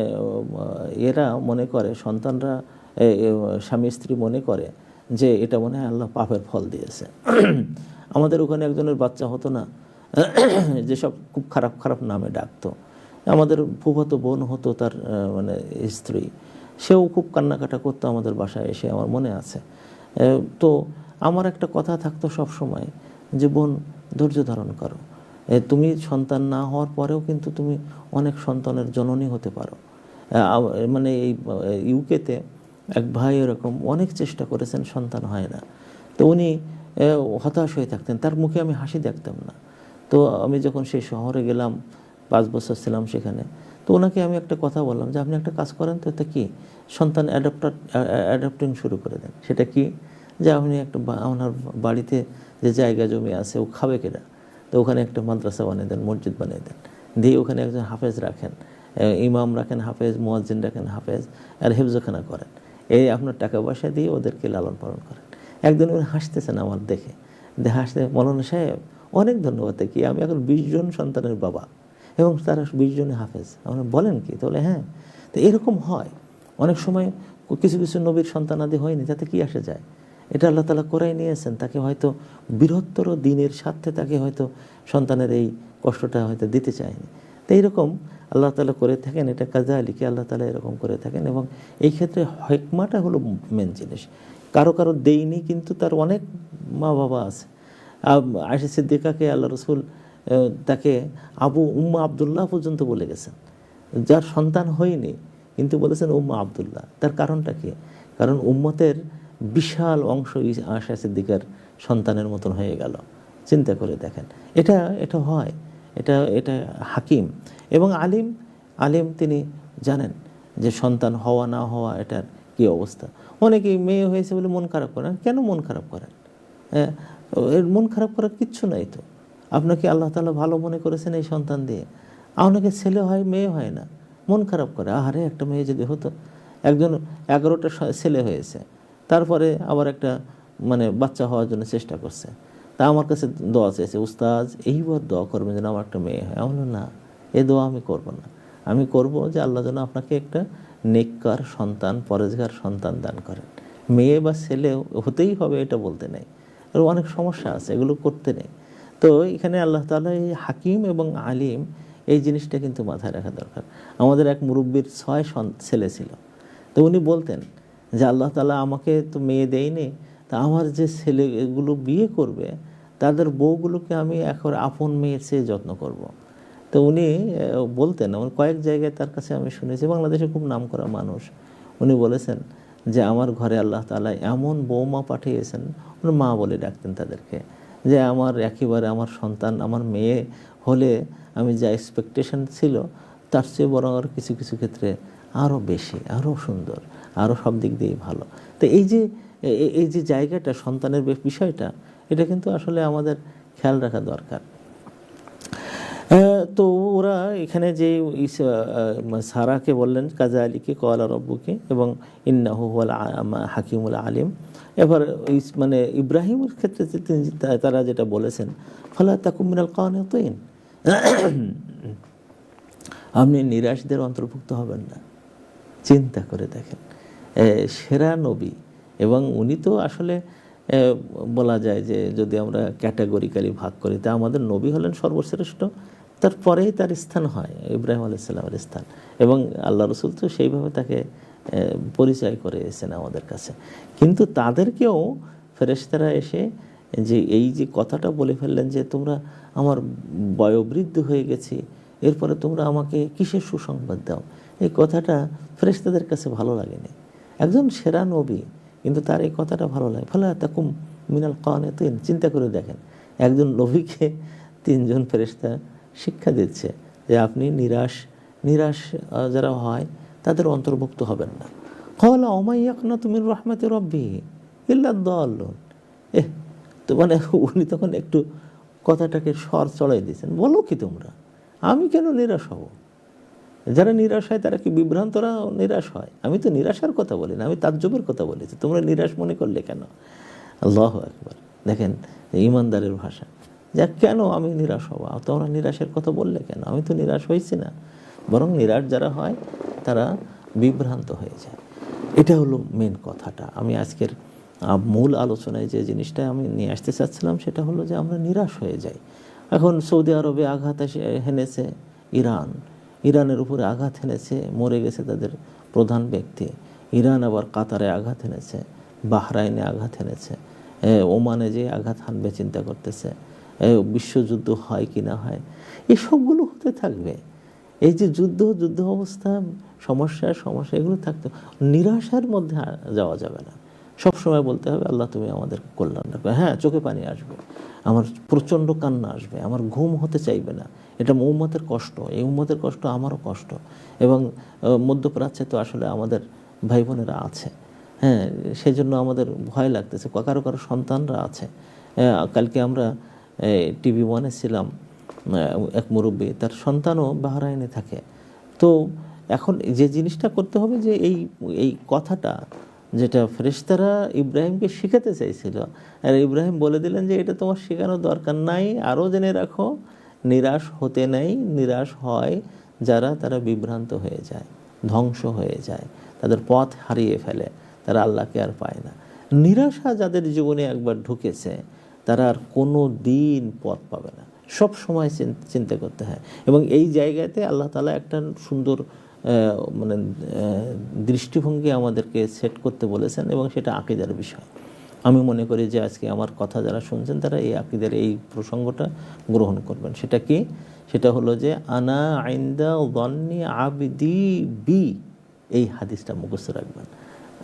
এরা মনে করে, সন্তানরা স্বামী স্ত্রী মনে করে যে এটা মনে হয় আল্লাহ পাপের ফল দিয়েছে, আমাদের ওখানে একজনের বাচ্চা হতো না, যেসব খুব খারাপ খারাপ নামে ডাকতো। আমাদের ফুফাতো বোন হতো তার মানে স্ত্রী, সেও খুব কান্নাকাটা করতো আমাদের বাসায় এসে, আমার মনে আছে। তো আমার একটা কথা থাকতো সব সময় যে বোন, ধৈর্য ধারণ করো, তুমি সন্তান না হওয়ার পরেও কিন্তু তুমি অনেক সন্তানের জননী হতে পারো। মানে এই ইউকেতে এক ভাই এরকম অনেক চেষ্টা করেছেন, সন্তান হয় না। তো উনি হতাশ হয়ে থাকতেন, তার মুখে আমি হাসি দেখতাম না। তো আমি যখন সেই শহরে গেলাম, 5 বছর ছিলাম সেখানে, তো ওনাকে আমি একটা কথা বললাম যে আপনি একটা কাজ করেন তো, এটা কি, সন্তান অ্যাডাপ্টিং শুরু করে দেন। সেটা কি, যে আপনি একটা ওনার বাড়িতে যে জায়গা জমি আছে ও খাবে কেনা, তো ওখানে একটা মাদ্রাসা বানিয়ে দেন, মসজিদ বানিয়ে দেন, দিয়ে ওখানে একজন হাফেজ রাখেন, ইমাম রাখেন হাফেজ, মুয়াজ্জিন রাখেন হাফেজ, আর হেফজখানা করেন। এই আপনার টাকা পয়সা দিয়ে ওদেরকে লালন পালন করেন। একদিন উনি হাসতেছেন আমার দেখে, হাসতে, মৌলানা সাহেব অনেক ধন্যবাদ, কি আমি এখন 20 জন সন্তানের বাবা এবং তারা 20 জনে হাফেজ। আমরা বলেন কি, তাহলে হ্যাঁ। তো এরকম হয় অনেক সময়, কিছু কিছু নবীর সন্তানাদি হয়নি, তাতে কি আসে যায়, এটা আল্লাহ তাআলা করাই নিয়েছেন। তাকে হয়তো বৃহত্তর দিনের স্বার্থে তাকে হয়তো সন্তানের এই কষ্টটা হয়তো দিতে চায়নি। তো এইরকম আল্লাহ তাআলা করে থাকেন, এটা কাযালিকা, আল্লাহ তাআলা এরকম করে থাকেন। এবং এই ক্ষেত্রে হিকমাটা হলো মেন জিনিস। কারো কারো দেয়নি, কিন্তু তার অনেক মা বাবা আছে। আয়েশা সিদ্দিকাকে আল্লাহ রসুল তাকে উম্মা আবদুল্লাহ পর্যন্ত বলে গেছেন, যার সন্তান হয়নি কিন্তু বলেছেন উম্মা আবদুল্লাহ। তার কারণটা কি, কারণ উম্মতের বিশাল অংশ আয়েশা সিদ্দিকার সন্তানের মতন হয়ে গেল। চিন্তা করে দেখেন, এটা হয়, এটা হাকিম এবং আলিম তিনি জানেন যে সন্তান হওয়া না হওয়া এটার কী অবস্থা। অনেকেই মেয়ে হয়েছে বলে মন খারাপ করেন, কেন মন খারাপ করেন? এর মন খারাপ করার কিচ্ছু নাই তো। আপনাকে আল্লাহ তাআলা ভালো মনে করেছেন এই সন্তান দিয়ে। অনেকে ছেলে হয় মেয়ে হয় না, মন খারাপ করে, আহারে একটা মেয়ে যদি হতো। একজন 11টা ছেলে হয়েছে, তারপরে আবার একটা মানে বাচ্চা হওয়ার জন্য চেষ্টা করছে, তা আমার কাছে দোয়া চেয়েছে, উস্তাজ এইবার দোয়া করবেন যেন আমার একটা মেয়ে হয়। আমি বললাম না, এ দোয়া আমি করব না। আমি করব যে আল্লাহ যেন আপনাকে একটা নেককার সন্তান, পরেজগার সন্তান দান করেন। মেয়ে বা ছেলে হতেই হবে এটা বলতে নেই, আর অনেক সমস্যা আছে, এগুলো করতে নেই। তো এখানে আল্লাহ তাআলা এই হাকিম এবং আলিম, এই জিনিসটা কিন্তু মাথায় রাখা দরকার। আমাদের এক মুরব্বির 6 ছেলে ছিল, তো উনি বলতেন যে আল্লাহ তাআলা আমাকে তো মেয়ে দেয়নি, তা আমার যে ছেলেগুলো বিয়ে করবে তাদের বউগুলোকে আমি এখন আপন মেয়ের চেয়ে যত্ন করব। তো উনি বলতেন, আমার কয়েক জায়গায় তার কাছে আমি শুনেছি, বাংলাদেশে খুব নামকরা মানুষ, উনি বলেছেন যে আমার ঘরে আল্লাহ তাআলা এমন বৌমা পাঠিয়েছেন, উনি মা বলে ডাকতেন তাদেরকে, যে আমার একেবারে আমার সন্তান, আমার মেয়ে হলে আমি যা এক্সপেকটেশন ছিল তার চেয়ে বরং আর কিছু কিছু ক্ষেত্রে আরও বেশি, আরও সুন্দর, আরও সব দিক দিয়েই ভালো। তো এই যে জায়গাটা, সন্তানের বিষয়টা, এটা কিন্তু আসলে আমাদের খেয়াল রাখা দরকার। তো ওরা এখানে যে সারাকে বললেন কাযালিকা ক্বালা রাব্বুকি, এবং ইন্নাহু হুয়াল হাকিমুল আলিম। এবার মানে ইব্রাহিমের ক্ষেত্রে তারা যেটা বলেছেন, ফালা তাকুম মিনাল কানিতিন, আপনি নিরাশদের অন্তর্ভুক্ত হবেন না। চিন্তা করে দেখেন, সেরা নবী, এবং উনি তো আসলে বলা যায় যে যদি আমরা ক্যাটাগরিক্যালি ভাগ করি, তা আমাদের নবী হলেন সর্বশ্রেষ্ঠ, তারপরেই তার স্থান হয় ইব্রাহিম আলাইহিস সালামের স্থান, এবং আল্লাহ রসুল তো সেইভাবে তাকে পরিচয় করে এসেছেন আমাদের কাছে। কিন্তু তাদেরকেও ফেরেশতারা এসে যে এই যে কথাটা বলে ফেললেন যে তোমরা আমার বয়োবৃদ্ধ হয়ে গেছি, এরপরে তোমরা আমাকে কিসের সুসংবাদ দাও, এই কথাটা ফেরেশতাদের কাছে ভালো লাগেনি। একজন সেরা নবী, কিন্তু তার এই কথাটা ভালো লাগে। ফালা তাকুম মিনাল কানিতিন, চিন্তা করে দেখেন, একজন নবীকে 3 জন ফেরেশতা শিক্ষা দিচ্ছে যে আপনি নিরাশ যারা হয় তাদের অন্তর্ভুক্ত হবেন না। ক্বালা ওয়া ইয়াকনাতু মির রাহমাতি রাব্বি ইল্লা দাল্লুন। তো মানে উনি তখন একটু কথাটাকে স্বর চড়াই দিয়েছেন, বলো কি তোমরা, আমি কেন নিরাশ হব? যারা নিরাশ হয় তারা কি বিভ্রান্তরা নিরাশ হয়? আমি তো নিরাশার কথা বলি না, আমি তাজ্জুবের কথা বলেছি, তোমরা নিরাশ মনে করলে কেন? আল্লাহু আকবার। দেখেন ঈমানদারের ভাষা, যা কেন আমি নিরাশ হব, তোমরা নিরাশের কথা বললে কেন? আমি তো নিরাশ হয়েছি না, বরং নিরাশ যারা হয় তারা বিভ্রান্ত হয়ে যায়। এটা হলো মেন কথাটা। আমি আজকের মূল আলোচনায় যে জিনিসটা আমি নিয়ে আসতে চাচ্ছিলাম সেটা হলো যে আমরা নিরাশ হয়ে যাই। এখন সৌদি আরবে আঘাত হেনেছে ইরানের উপরে আঘাত হেনেছে, মরে গেছে তাদের প্রধান ব্যক্তি। ইরান আবার কাতারে আঘাত হেনেছে, বাহরাইনে আঘাত হেনেছে, ওমানে যে আঘাত হানবে চিন্তা করতেছে, বিশ্বযুদ্ধ হয় কি না হয়, এসবগুলো হতে থাকবে। এই যে যুদ্ধ অবস্থা, সমস্যা এগুলো থাকতে, নিরাশার মধ্যে যাওয়া যাবে না। সবসময় বলতে হবে আল্লাহ তুমি আমাদের কল্যাণ রাখবে। হ্যাঁ, চোখে পানি আসবে, আমার প্রচণ্ড কান্না আসবে, আমার ঘুম হতে চাইবে না। এটা উম্মতের কষ্ট, এই উম্মতের কষ্ট আমারও কষ্ট। এবং মধ্যপ্রাচ্যে তো আসলে আমাদের ভাই বোনেরা আছে, হ্যাঁ, সেই জন্য আমাদের ভয় লাগতেছে। কারো সন্তানরা আছে। কালকে আমরা টিভি ওয়ানে ছিলাম, এক মুরব্বী, তার সন্তানও বাহরাইনে থাকে। তো এখন যে জিনিসটা করতে হবে যে এই কথাটা যেটা ফেরেশতারা ইব্রাহিমকে শেখাতে চাইছিল, আর ইব্রাহিম বলে দিলেন যে এটা তোমার শেখানোর দরকার নাই, আরও জেনে রাখো নিরাশ হতে নেই। নিরাশ হয় যারা, তারা বিভ্রান্ত হয়ে যায়, ধ্বংস হয়ে যায়, তাদের পথ হারিয়ে ফেলে, তারা আল্লাহকে আর পায় না। নিরাশা যাদের জীবনে একবার ঢুকেছে তারা আর কোনো দিন পথ পাবে না, সব সময় চিন্তা করতে হয়। এবং এই জায়গাতে আল্লাহ তাআলা একটা সুন্দর মানে দৃষ্টিভঙ্গি আমাদেরকে সেট করতে বলেছেন, এবং সেটা আকীদার বিষয়। আমি মনে করি যে আজকে আমার কথা যারা শুনছেন তারা এই আকীদার এই প্রসঙ্গটা গ্রহণ করবেন। সেটা কি? সেটা হলো যে আনা ইনদা যন্নি আবদি বি, এই হাদিসটা মুখস্থ রাখবেন।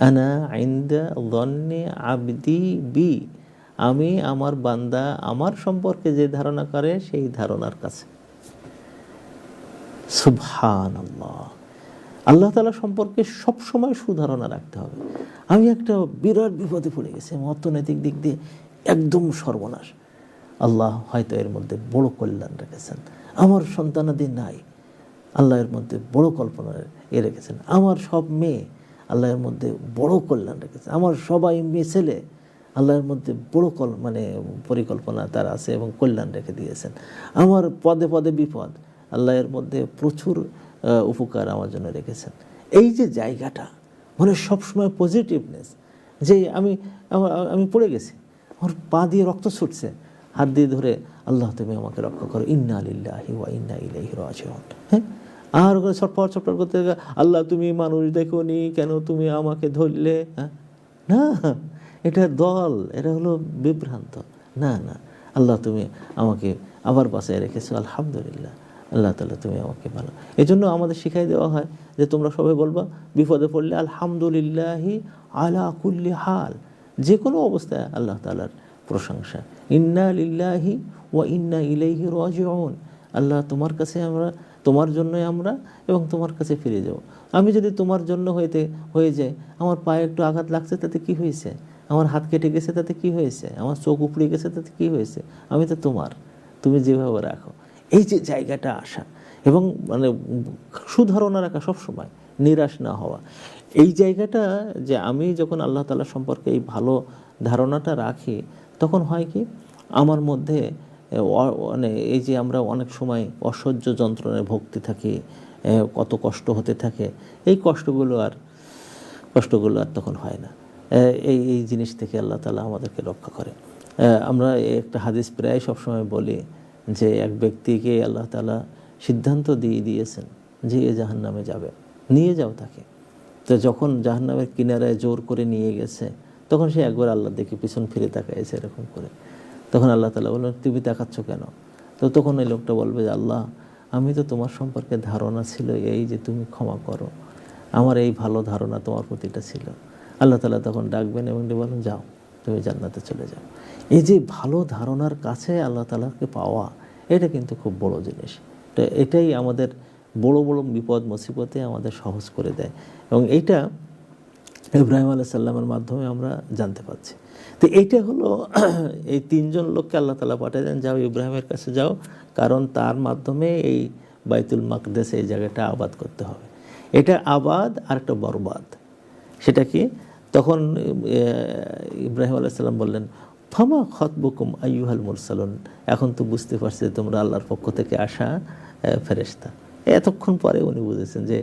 আনা ইনদা যন্নি আবদি বি, আমি আমার বান্দা আমার সম্পর্কে যে ধারণা করে সেই ধারণার কাছে। সুবহানাল্লাহ, আল্লাহ তাআলা সম্পর্কে সবসময় সুধারণা রাখতে হবে। আমি একটা বিরাট বিপদে পড়ে গেছি, অর্থনৈতিক দিক দিয়ে একদম সর্বনাশ, আল্লাহ হয়তো এর মধ্যে বড় কল্যাণ রেখেছেন। আমার সন্তানাদি নাই, আল্লাহ এর মধ্যে বড় কল্পনা রেখেছেন। আমার সব মেয়ে, আল্লাহ এর মধ্যে বড় কল্যাণ রেখেছেন। আমার সবাই মেয়ে ছেলে, আল্লাহর মধ্যে বড় মানে পরিকল্পনা তার আছে এবং কল্যাণ রেখে দিয়েছেন। আমার পদে পদে বিপদ, আল্লাহ এর মধ্যে প্রচুর উপকার আমার জন্য রেখেছেন। এই যে জায়গাটা, মানে সবসময় পজিটিভনেস, যে আমি পড়ে গেছি, আমার পা দিয়ে রক্ত ছুটছে, হাত দিয়ে ধরে আল্লাহ তুমি আমাকে রক্ষা করো, ইন্না লিল্লাহি ওয়া ইন্না ইলাইহি রাজিউন। হ্যাঁ, আর ছটফট করতে, আল্লাহ তুমি মানুষ দেখোনি কেন, তুমি আমাকে ধরলে? হ্যাঁ, না, এটা দল, এটা হলো বিভ্রান্ত। না, আল্লাহ তুমি আমাকে আবার বাঁচায় রেখেছো, আলহামদুলিল্লাহ, আল্লাহ তাআলা তুমি আমাকে ভালো। এই জন্য আমাদের শিখাই দেওয়া হয় যে তোমরা সবাই বলবা বিপদে পড়লে আলহামদুলিল্লাহি আলা কুল্লি হাল, যে কোনো অবস্থায় আল্লাহ তাআলার প্রশংসা। ইন্না লিল্লাহি ওয়া ইন্না ইলাইহি রাজিউন, আল্লাহ তোমার কাছে আমরা, তোমার জন্যই আমরা, এবং তোমার কাছে ফিরে যাব। আমি যদি তোমার জন্য হয়ে যায়, আমার পায়ে একটু আঘাত লাগছে তাতে কি হয়েছে, আমার হাত কেটে গেছে তাতে কি হয়েছে, আমার চোখ উপড়ে গেছে তাতে কি হয়েছে, আমি তো তোমার, তুমি যেভাবে রাখো। এই যে জায়গাটা আসা এবং মানে সুধারণা রাখা, সবসময় নিরাশ না হওয়া, এই জায়গাটা যে আমি যখন আল্লাহ তাআলা সম্পর্কে এই ভালো ধারণাটা রাখি, তখন হয় কি আমার মধ্যে মানে এই যে আমরা অনেক সময় অসহ্য যন্ত্রণায় ভুগতে থাকি, কত কষ্ট হতে থাকে, এই কষ্টগুলো আর তখন হয় না। এই জিনিস থেকে আল্লাহ তাআলা আমাদেরকে রক্ষা করে। আমরা একটা হাদিস প্রায় সবসময় বলি যে এক ব্যক্তিকে আল্লাহ তাআলা সিদ্ধান্ত দিয়েছেন যে এ জাহান্নামে যাবে, নিয়ে যাও তাকে। তো যখন জাহান্নামের কিনারায় জোর করে নিয়ে গেছে, তখন সে একবার আল্লাহ দেখে পিছন ফিরে তাকাইছে এরকম করে। তখন আল্লাহ তাআলা বললেন তুমি তাকাচ্ছ কেন? তো তখন এই লোকটা বলবে যে আল্লাহ, আমি তো তোমার সম্পর্কে ধারণা ছিল এই যে তুমি ক্ষমা করো, আমার এই ভালো ধারণা তোমার প্রতিটা ছিল। আল্লাহ তাআলা তখন ডাকবেন এবং বলেন যাও, তুমি জান্নাতে চলে যাও। এই যে ভালো ধারণার কাছে আল্লাহ তাআলাকে পাওয়া, এটা কিন্তু খুব বড় জিনিস। তো এটাই আমাদের বড় বিপদ মুসিবতে আমাদের সহজ করে দেয়, এবং এইটা ইব্রাহিম আলাইহিস সালামের মাধ্যমে আমরা জানতে পাচ্ছি। তো এইটা হলো এই তিনজন লোককে আল্লাহ তাআলা পাঠিয়ে দেন, যাও ইব্রাহিমের কাছে যাও, কারণ তার মাধ্যমে এই বাইতুল মাকদেস এই জায়গাটা আবাদ করতে হবে। এটা আবাদ আর একটা বরবাদ। সেটা কি? তখন ইব্রাহিম আলাইহিস সালাম বললেন ফামা খতবুকুম আইয়ুহাল মুরসালুন, এখন তো বুঝতে পারছি যে তোমরা আল্লাহর পক্ষ থেকে আসা ফেরেশতা। এতক্ষণ পরে উনি বুঝেছেন যে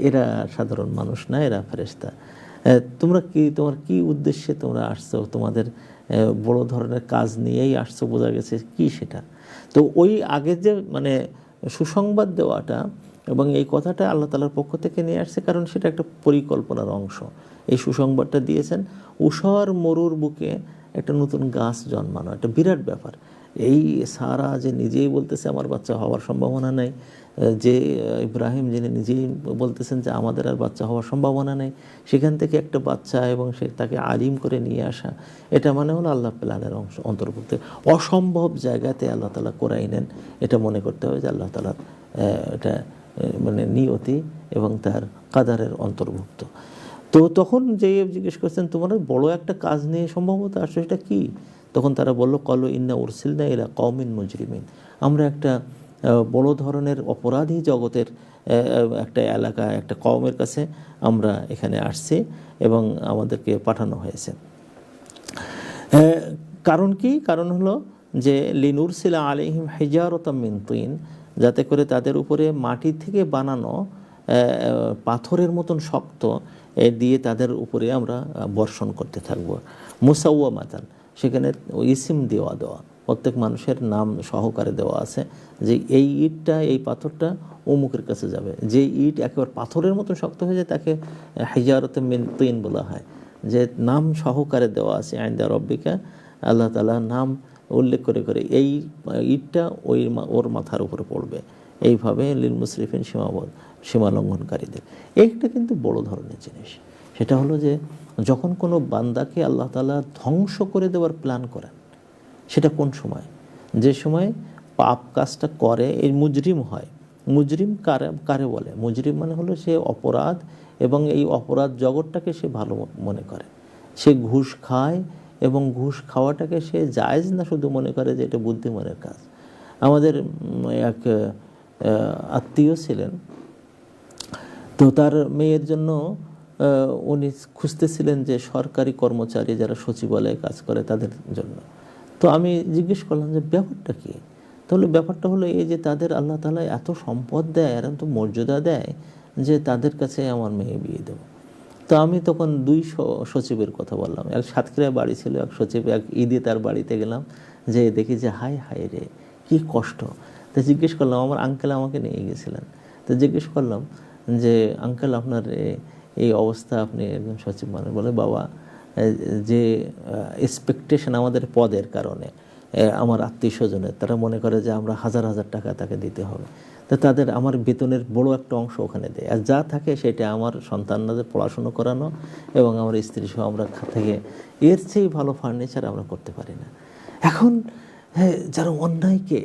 এরা সাধারণ মানুষ না, এরা ফেরেশতা। তোমার কি উদ্দেশ্যে তোমরা আসছো, তোমাদের বড় ধরনের কাজ নিয়েই আসছো, বোঝা গেছে কি সেটা। তো ওই আগের যে মানে সুসংবাদ দেওয়াটা এবং এই কথাটা আল্লাহ তাআলার পক্ষ থেকে নিয়ে আসছে, কারণ সেটা একটা পরিকল্পনার অংশ। এই সুসংবাদটা দিয়েছেন ঊষর মরুর বুকে একটা নতুন গাছ জন্মানো, একটা বিরাট ব্যাপার। এই সারা যে নিজেই বলতেছে আমার বাচ্চা হওয়ার সম্ভাবনা নেই, যে ইব্রাহিম যিনি নিজেই বলতেছেন যে আমাদের আর বাচ্চা হওয়ার সম্ভাবনা নেই, সেখান থেকে একটা বাচ্চা এবং সে তাকে আলিম করে নিয়ে আসা, এটা মানে হলো আল্লাহ প্ল্যানের অংশ, অন্তর্ভুক্ত। অসম্ভব জায়গাতে আল্লাহ তাআলা করাই নেন, এটা মনে করতে হবে যে আল্লাহ তাআলার এটা মানে নিয়তি এবং তার কাদারের অন্তর্ভুক্ত। তো তখন যে জিজ্ঞেস করছেন তোমরা বড় একটা কাজ নিয়ে সম্ভবত আসছো, সেটা কি? তখন তারা বলল, কল ইন্না উরসিলনা ইলা কওমিন মুজরিমিন, আমরা একটা বড় ধরনের অপরাধী জগতের একটা এলাকা, একটা কওমের কাছে আমরা এখানে আসছি এবং আমাদেরকে পাঠানো হয়েছে। কারণ কি? কারণ হলো যে লিনুরসিলা আলাইহিম হিজারাতাম মিন তিন, যাতে করে তাদের উপরে মাটি থেকে বানানো পাথরের মতন শক্ত দিয়ে তাদের উপরে আমরা বর্ষণ করতে থাকবো। মুসাওয়ামাতান, সেখানে ইসিম দেওয়া, প্রত্যেক মানুষের নাম সহকারে দেওয়া আছে যে এই ইটটা, এই পাথরটা অমুকের কাছে যাবে। যে ইট একেবারে পাথরের মতো শক্ত হয়ে যায় তাকে হিজারাতুম মিন তিন বলা হয়, যে নাম সহকারে দেওয়া আছে ইনদা রব্বিকা, আল্লাহ তাআলা নাম উল্লেখ করে করে এই ইটটা ওর মাথার উপরে পড়বে। এইভাবে লিল মুসরিফিন, সীমা লঙ্ঘনকারীদের। এইটা কিন্তু বড় ধরনের জিনিস। সেটা হলো যে যখন কোনো বান্দাকে আল্লাহ তাআলা ধ্বংস করে দেওয়ার প্ল্যান করেন, সেটা কোন সময়? যে সময় পাপ কাজটা করে এই মুজরিম হয়। মুজরিম কারে বলে? মুজরিম মানে হলো সে অপরাধ এবং এই অপরাধ জগৎটাকে সে ভালো মনে করে, সে ঘুষ খায় এবং ঘুষ খাওয়াটাকে সে জায়েজ না শুধু মনে করে যে এটা বুদ্ধিমানের কাজ। আমাদের এক আত্মীয় ছিলেন, তো তার মেয়ের জন্য উনি খুঁজতেছিলেন যে সরকারি কর্মচারী যারা সচিবালয়ে কাজ করে তাদের জন্য। তো আমি জিজ্ঞেস করলাম যে ব্যাপারটা কী? তাহলে ব্যাপারটা হলো এই যে তাদের আল্লাহ তাআলা এত সম্পদ দেয় আর এত মর্যাদা দেয় যে তাদের কাছে আমার মেয়ে বিয়ে দেবো। তো আমি তখন দুই সচিবের কথা বললাম। এক সাতক্ষীরায় বাড়ি ছিল, এক সচিব, এক ঈদে তার বাড়িতে গেলাম, যে দেখি যে হায় হায় রে কী কষ্ট। তো জিজ্ঞেস করলাম, আমার আঙ্কেল আমাকে নিয়ে গেছিলেন, তো জিজ্ঞেস করলাম যে আঙ্কেল আপনার এই অবস্থা, আপনি একজন সচিব মানুষ, বলে বাবা যে এক্সপেকটেশন আমাদের পদের কারণে আমার আত্মীয় স্বজনের, তারা মনে করে যে আমরা হাজার হাজার টাকা তাকে দিতে হবে, তো তাদের আমার বেতনের বড় একটা অংশ ওখানে দেয়, আর যা থাকে সেটা আমার সন্তানদের পড়াশুনো করানো এবং আমার স্ত্রী সহ আমরা থেকে এর চেয়ে ভালো ফার্নিচার আমরা করতে পারি না। এখন যারা অন্যায়কে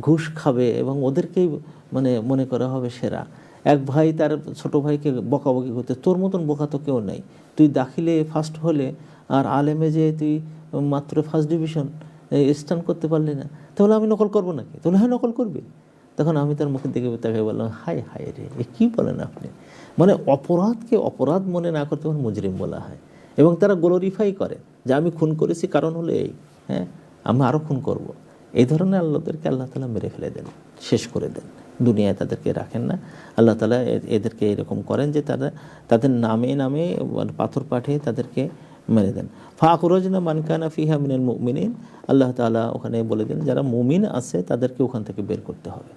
ঘুষ খাবে এবং ওদেরকেই মানে মনে করা হবে সেরা। এক ভাই তার ছোট ভাইকে বকাবকি করতে, তোর মতন বোকা তো কেউ নেই, তুই দাখিলে ফার্স্ট হলে আর আলেমে যে তুই মাত্র ফার্স্ট ডিভিশন স্ট্যান্ড করতে পারলি না, তাহলে আমি নকল করবো নাকি? তাহলে হ্যাঁ নকল করবি। তখন আমি তার মুখের দিকে তাকে বললাম, হায় হায় রে, এ কী বলেন আপনি? মানে অপরাধকে অপরাধ মনে না করতে তখন মুজরিম বলা হয়, এবং তারা গ্লোরিফাই করে যে আমি খুন করেছি, কারণ হলো এই, হ্যাঁ আমি আরও খুন করব। এই ধরনের আল্লাহদেরকে আল্লাহ তাআলা মেরে ফেলে দেন, শেষ করে দেন, দুনিয়ায় তাদেরকে রাখেন না। আল্লাহ তাআলা এদেরকে এরকম করেন যে তাদের নামে নামে পাথর পাঠিয়ে তাদেরকে মেরে দেন। ফাখরজনা মান কানা ফিহা মিনাল মুমিনিন, আল্লাহ তাআলা ওখানে বলে দেন যারা মুমিন আছে তাদেরকে ওখান থেকে বের করতে হবে।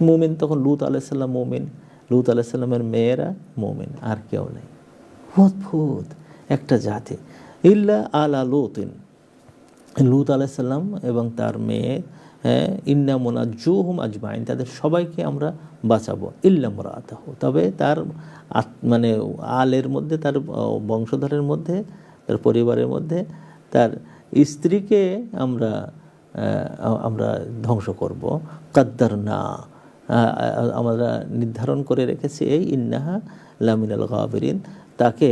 মুমিন তখন লূত আলাইহিস সালাম মুমিন, লূত আলাইহিস সালামের মেয়েরা মুমিন, আর কেউ নেই। অদ্ভুত একটা জাতি। ইল্লা আলা লূতিন, লূত আলাইহিস সালাম এবং তার মেয়ে, ইন্না মুনাজ্জুহুম আজমাইন, তাদের সবাইকে আমরা বাঁচাবো, ইল্লা ইমরাতাহু, তবে তার মানে আলের মধ্যে, তার বংশধরের মধ্যে, তার পরিবারের মধ্যে তার স্ত্রীকে আমরা ধ্বংস করব। কাদ্দারনা, আমরা নির্ধারণ করে রেখেছি এই ইন্নাহা লামিনাল গাবিরিন, তাকে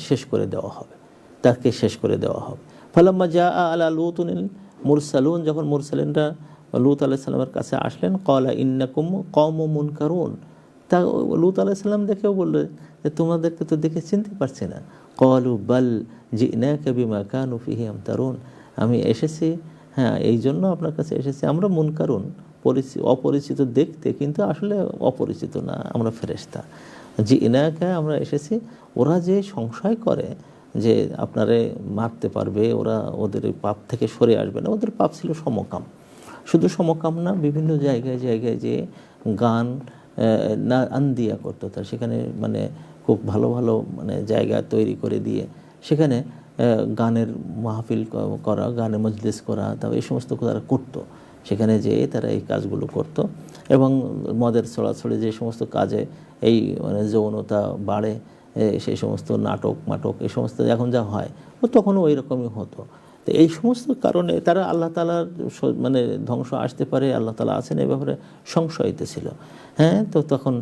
শেষ করে দেওয়া হবে, তাকে শেষ করে দেওয়া হবে। ফালাম্মা জা আলা লূতুনিল মুরসালুন, যখন মুরসালিনরা লূত আলাইহিস সালামের কাছে আসলেন, ক্বালা ইন্নাকুম কওমুম মুনকারুন, তা লূত আলাইহিস সালাম দেখেও বললেন যে তোমাদেরকে তো দেখে চিনতে পারছি না। ক্বালু বাল জিনাকা বিমা কানু ফিহি ইয়ামতারুন, আমি এসেছি, হ্যাঁ এই জন্য আপনার কাছে এসেছি, আমরা মুনকারুন, অপরিচিত দেখতে, কিন্তু আসলে অপরিচিত না, আমরা ফেরেশতা। জি ইনাকা, আমরা এসেছি। ওরা যে সংশয় করে যে আপনারে মারতে পারবে, ওরা ওদের ওই পাপ থেকে সরে আসবে না, ওদের পাপ ছিল সমকাম। শুধু সমকাম না, বিভিন্ন জায়গায় জায়গায় যে গান না আন্দিয়া করতো, তার সেখানে মানে খুব ভালো ভালো মানে জায়গা তৈরি করে দিয়ে সেখানে গানের মাহফিল করা, গানের মজলিস করা, তারপর এই সমস্ত তারা করতো। সেখানে যেয়ে তারা এই কাজগুলো করত এবং মদের ছড়াছড়ি যে সমস্ত কাজে এই মানে যৌনতা বাড়ে, সেই সমস্ত নাটক মাটক এই সমস্ত এখন যা হয়, ও তখনও ওই রকমই হতো। তো এই সমস্ত কারণে তারা আল্লাহ তাআলার মানে ধ্বংস আসতে পারে, আল্লাহ তাআলা আছেন এই ব্যাপারে সংশয়িত ছিল। হ্যাঁ, তো তখন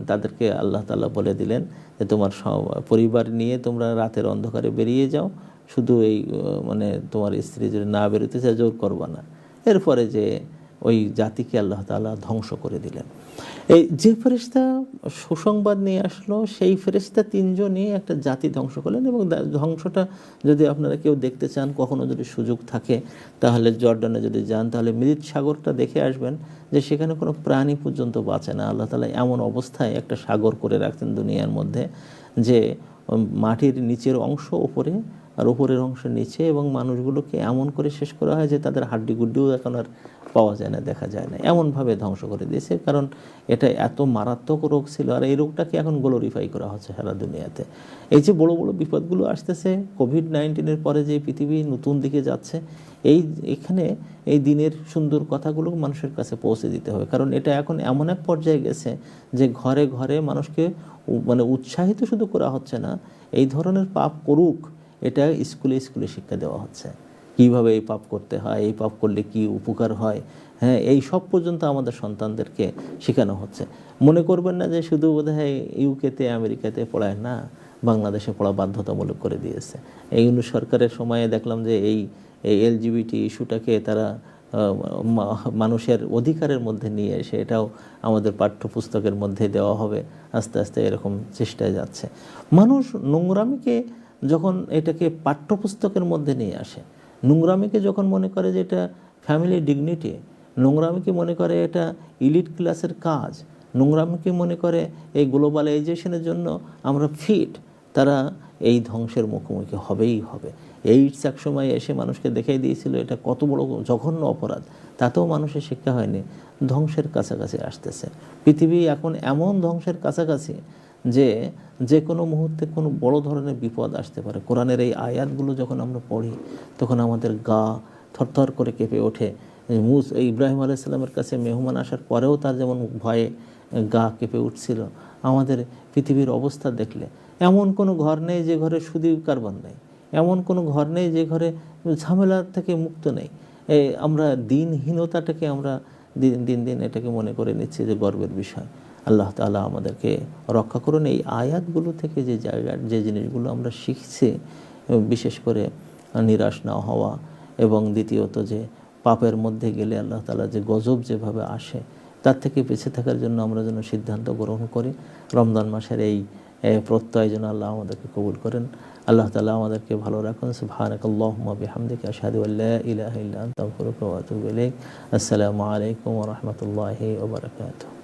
তাদেরকে আল্লাহ তাআলা বলে দিলেন যে তোমার পরিবার নিয়ে তোমরা রাতের অন্ধকারে বেরিয়ে যাও, শুধু এই মানে তোমার স্ত্রী যদি না বেরোতে চায় জোর করবা না। এরপরে যে ওই জাতিকে আল্লাহ তাআলা ধ্বংস করে দিলেন। এই যে ফেরেশতা সুসংবাদ নিয়ে আসলো, সেই ফেরেশতা তিনজনই একটা জাতি ধ্বংস করলেন। এবং ধ্বংসটা যদি আপনারা কেউ দেখতে চান, কখনো যদি সুযোগ থাকে, তাহলে জর্ডানে যদি যান, তাহলে মৃত সাগরটা দেখে আসবেন যে সেখানে কোনো প্রাণী পর্যন্ত বাঁচে না। আল্লাহ তাআলা এমন অবস্থায় একটা সাগর করে রাখছেন দুনিয়ার মধ্যে যে মাটির নিচের অংশ উপরে আর উপরের অংশ নিচে, এবং মানুষগুলোকে এমন করে শেষ করা হয় যে তাদের হাড্ডি গুড্ডিও এখন আর পাওয়া যায় না, দেখা যায় না, এমনভাবে ধ্বংস করে দিয়েছে। কারণ এটা এত মারাত্মক রোগ ছিল, আর এই রোগটাকে এখন গ্লোরিফাই করা হচ্ছে সারা দুনিয়াতে। এই যে বড় বড় বিপদগুলো আসতেছে, কোভিড-19-এর পরে যে পৃথিবী নতুন দিকে যাচ্ছে, এখানে এই দিনের সুন্দর কথাগুলো মানুষের কাছে পৌঁছে দিতে হবে। কারণ এটা এখন এমন এক পর্যায়ে গেছে যে ঘরে ঘরে মানুষকে মানে উৎসাহিত শুধু করা হচ্ছে না, এই ধরনের পাপ করুক, এটা স্কুলে স্কুলে শিক্ষা দেওয়া হচ্ছে, কীভাবে এই পাপ করতে হয়, এই পাপ করলে কি উপকার হয়। হ্যাঁ, এই সব পর্যন্ত আমাদের সন্তানদেরকে শেখানো হচ্ছে। মনে করবেন না যে শুধু বোধহয় ইউকেতে আমেরিকাতে পড়ায়, না, বাংলাদেশে পড়া বাধ্যতামূলক করে দিয়েছে। এই সরকারের সময়ে দেখলাম যে এই এলজিবিটি ইস্যুটাকে তারা মানুষের অধিকারের মধ্যে নিয়ে এসে এটাও আমাদের পাঠ্যপুস্তকের মধ্যে দেওয়া হবে। আস্তে আস্তে এরকম চেষ্টায় যাচ্ছে। মানুষ নোংরামিকে যখন এটাকে পাঠ্যপুস্তকের মধ্যে নিয়ে আসে, নোংরামিকে যখন মনে করে যে এটা ফ্যামিলি ডিগনিটি, নোংরামিকে মনে করে এটা ইলিট ক্লাসের কাজ, নোংরামিকে মনে করে এই গ্লোবালাইজেশনের জন্য আমরা ফিট, তারা এই ধ্বংসের মুখোমুখি হবেই হবে। এইডস এক সময় এসে মানুষকে দেখাই দিয়েছিল এটা কত বড় জঘন্য অপরাধ, তাতেও মানুষের শিক্ষা হয়নি। ধ্বংসের কাছাকাছি আসতেছে পৃথিবী, এখন এমন ধ্বংসের কাছাকাছি যে যে কোনো মুহূর্তে কোনো বড় ধরনের বিপদ আসতে পারে। কোরআনের এই আয়াতগুলো যখন আমরা পড়ি, তখন আমাদের গা থরথর করে কেঁপে ওঠে। ইব্রাহিম আলাইহিস সালামের কাছে মেহমান আসার পরেও তার যেমন ভয়ে গা কেঁপে উঠছিল, আমাদের পৃথিবীর অবস্থা দেখলে এমন কোনো ঘর নেই যে ঘরে সুদী কারবার নেই, এমন কোনো ঘর নেই যে ঘরে ঝামেলা থেকে মুক্ত নেই। আমরা দিনহীনতাটাকে আমরা দিন দিন এটাকে মনে করে নিচ্ছি যে গর্বের বিষয়। আল্লাহ তাআলা আমাদেরকে রক্ষা করুন এই আয়াতগুলো থেকে, যে জায়গার যে জিনিসগুলো আমরা শিখছি, বিশেষ করে নিরাশ না হওয়া, এবং দ্বিতীয়ত যে পাপের মধ্যে গেলে আল্লাহ তাআলা যে গজব যেভাবে আসে, তার থেকে বেঁচে থাকার জন্য আমরা যেন সিদ্ধান্ত গ্রহণ করি। রমজান মাসের এই প্রত্যয় যেন আল্লাহ আমাদেরকে কবুল করেন। আল্লাহ তাআলা আমাদেরকে ভালো রাখুন। সুবহানাকাল্লাহুম্মা বিহামদিকা আশহাদু আল্লা ইলাহা ইল্লা আনতা আস্তাগফিরুকা ওয়া আতুবু ইলাইক। আসসালামু আলাইকুম ওয়া রাহমাতুল্লাহি ওয়া বারাকাতুহু।